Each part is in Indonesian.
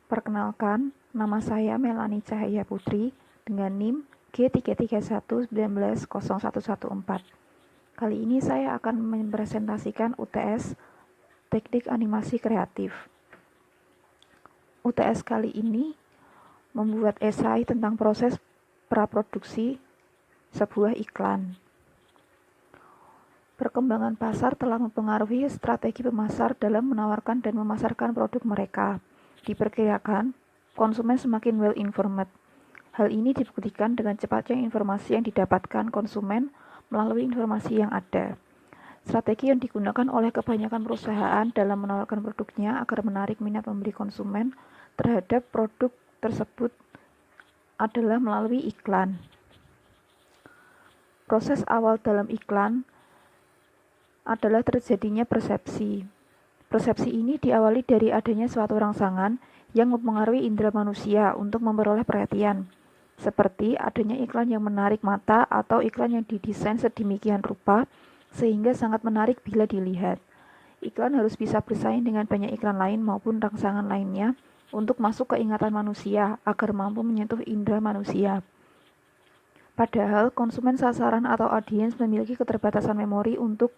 Perkenalkan, nama saya Melani Cahaya Putri dengan NIM G3319114. Kali ini saya akan mempresentasikan UTS Teknik Animasi Kreatif. UTS kali ini membuat esai tentang proses praproduksi sebuah iklan. Perkembangan pasar telah mempengaruhi strategi pemasar dalam menawarkan dan memasarkan produk mereka. Diperkirakan, konsumen semakin well-informed. Hal ini dibuktikan dengan cepatnya informasi yang didapatkan konsumen melalui informasi yang ada. Strategi yang digunakan oleh kebanyakan perusahaan dalam menawarkan produknya agar menarik minat pembeli konsumen terhadap produk tersebut adalah melalui iklan. Proses awal dalam iklan adalah terjadinya persepsi. Persepsi ini diawali dari adanya suatu rangsangan yang mempengaruhi indera manusia untuk memperoleh perhatian, seperti adanya iklan yang menarik mata atau iklan yang didesain sedemikian rupa sehingga sangat menarik bila dilihat. Iklan harus bisa bersaing dengan banyak iklan lain maupun rangsangan lainnya untuk masuk ke ingatan manusia agar mampu menyentuh indera manusia. Padahal konsumen sasaran atau audiens memiliki keterbatasan memori untuk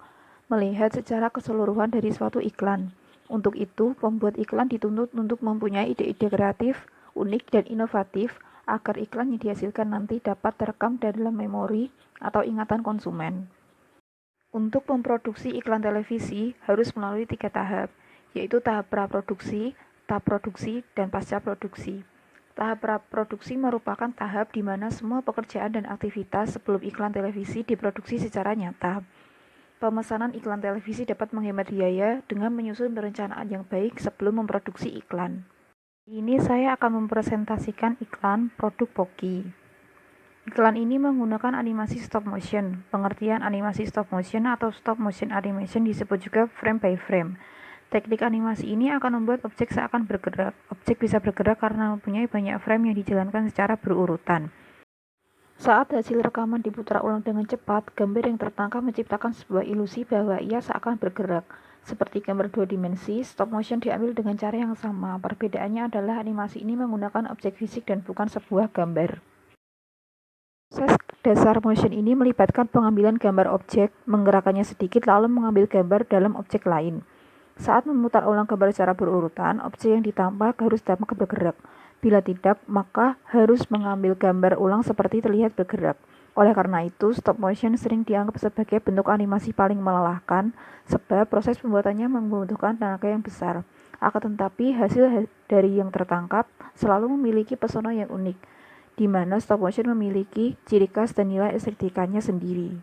melihat secara keseluruhan dari suatu iklan. Untuk itu, pembuat iklan dituntut untuk mempunyai ide-ide kreatif, unik, dan inovatif agar iklan yang dihasilkan nanti dapat terekam dalam memori atau ingatan konsumen. Untuk memproduksi iklan televisi harus melalui 3 tahap, yaitu tahap praproduksi, tahap produksi, dan pasca produksi. Tahap praproduksi merupakan tahap di mana semua pekerjaan dan aktivitas sebelum iklan televisi diproduksi secara nyata. Pemesanan iklan televisi dapat menghemat biaya dengan menyusun perencanaan yang baik sebelum memproduksi iklan. Ini saya akan mempresentasikan iklan produk Pocky. Iklan ini menggunakan animasi stop motion. Pengertian animasi stop motion atau stop motion animation disebut juga frame by frame. Teknik animasi ini akan membuat objek seakan bergerak. Objek bisa bergerak karena mempunyai banyak frame yang dijalankan secara berurutan. Saat hasil rekaman diputar ulang dengan cepat, gambar yang tertangkap menciptakan sebuah ilusi bahwa ia seakan bergerak. Seperti gambar 2 dimensi, stop motion diambil dengan cara yang sama. Perbedaannya adalah animasi ini menggunakan objek fisik dan bukan sebuah gambar. Proses dasar motion ini melibatkan pengambilan gambar objek, menggerakkannya sedikit lalu mengambil gambar dalam objek lain. Saat memutar ulang gambar secara berurutan, objek yang ditampak harus dapat bergerak. Bila tidak, maka harus mengambil gambar ulang seperti terlihat bergerak. Oleh karena itu, stop motion sering dianggap sebagai bentuk animasi paling melelahkan sebab proses pembuatannya membutuhkan tenaga yang besar. Akan tetapi, hasil dari yang tertangkap selalu memiliki pesona yang unik, di mana stop motion memiliki ciri khas dan nilai estetikanya sendiri.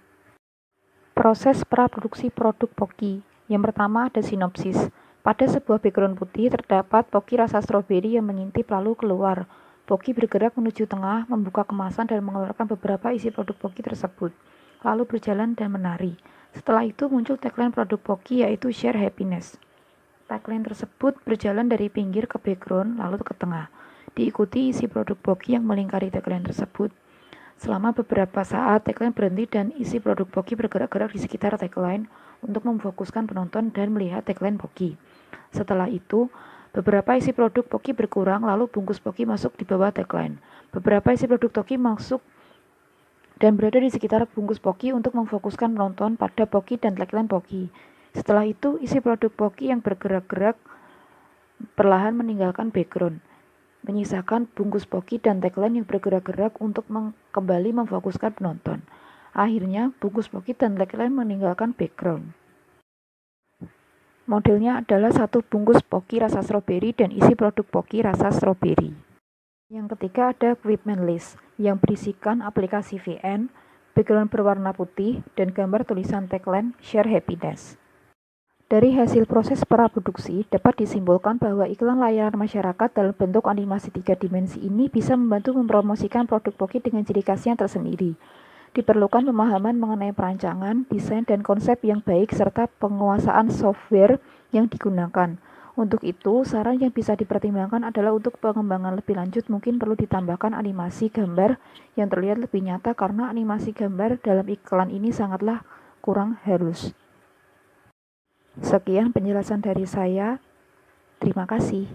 Proses praproduksi produk Pocky. Yang pertama ada sinopsis. Pada sebuah background putih terdapat Pocky rasa stroberi yang mengintip lalu keluar. Pocky bergerak menuju tengah, membuka kemasan dan mengeluarkan beberapa isi produk Pocky tersebut, lalu berjalan dan menari. Setelah itu muncul tagline produk Pocky yaitu Share Happiness. Tagline tersebut berjalan dari pinggir ke background lalu ke tengah. Diikuti isi produk Pocky yang melingkari tagline tersebut. Selama beberapa saat, tagline berhenti dan isi produk Pocky bergerak-gerak di sekitar tagline untuk memfokuskan penonton dan melihat tagline Pocky. Setelah itu, beberapa isi produk Pocky berkurang lalu bungkus Pocky masuk di bawah tagline. Beberapa isi produk Pocky masuk dan berada di sekitar bungkus Pocky untuk memfokuskan penonton pada Pocky dan tagline Pocky. Setelah itu, isi produk Pocky yang bergerak-gerak perlahan meninggalkan background, menyisakan bungkus Pocky dan tagline yang bergerak-gerak untuk kembali memfokuskan penonton. Akhirnya, bungkus Pocky dan tagline meninggalkan background. Modelnya adalah satu bungkus Pocky rasa stroberi dan isi produk Pocky rasa stroberi. Yang ketiga ada equipment list yang berisikan aplikasi VN, background berwarna putih, dan gambar tulisan tagline Share Happiness. Dari hasil proses praproduksi dapat disimpulkan bahwa iklan layanan masyarakat dalam bentuk animasi 3 dimensi ini bisa membantu mempromosikan produk Pocky dengan ciri khasnya tersendiri. Diperlukan pemahaman mengenai perancangan, desain, dan konsep yang baik serta penguasaan software yang digunakan. Untuk itu, saran yang bisa dipertimbangkan adalah untuk pengembangan lebih lanjut mungkin perlu ditambahkan animasi gambar yang terlihat lebih nyata karena animasi gambar dalam iklan ini sangatlah kurang halus. Sekian penjelasan dari saya. Terima kasih.